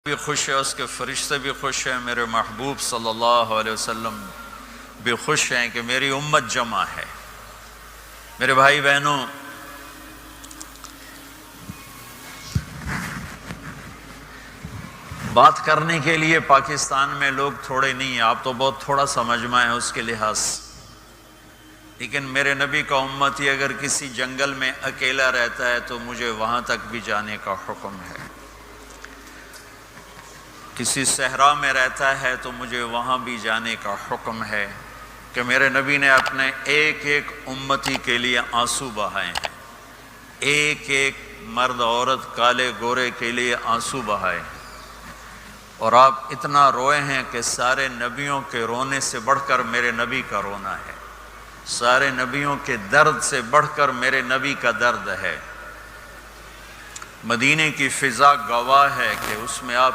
بھی خوش ہے، اس کے فرشتے بھی خوش ہیں، میرے محبوب صلی اللہ علیہ وسلم بھی خوش ہیں کہ میری امت جمع ہے۔ میرے بھائی بہنوں، بات کرنے کے لیے پاکستان میں لوگ تھوڑے نہیں ہیں، آپ تو بہت تھوڑا سا مجمع ہے اس کے لحاظ، لیکن میرے نبی کا امتی اگر کسی جنگل میں اکیلا رہتا ہے تو مجھے وہاں تک بھی جانے کا حکم ہے، کسی صحرا میں رہتا ہے تو مجھے وہاں بھی جانے کا حکم ہے، کہ میرے نبی نے اپنے ایک ایک امتی کے لیے آنسو بہائے ہیں، ایک ایک مرد عورت کالے گورے کے لیے آنسو بہائے ہیں، اور آپ اتنا روئے ہیں کہ سارے نبیوں کے رونے سے بڑھ کر میرے نبی کا رونا ہے، سارے نبیوں کے درد سے بڑھ کر میرے نبی کا درد ہے۔ مدینے کی فضا گواہ ہے کہ اس میں آپ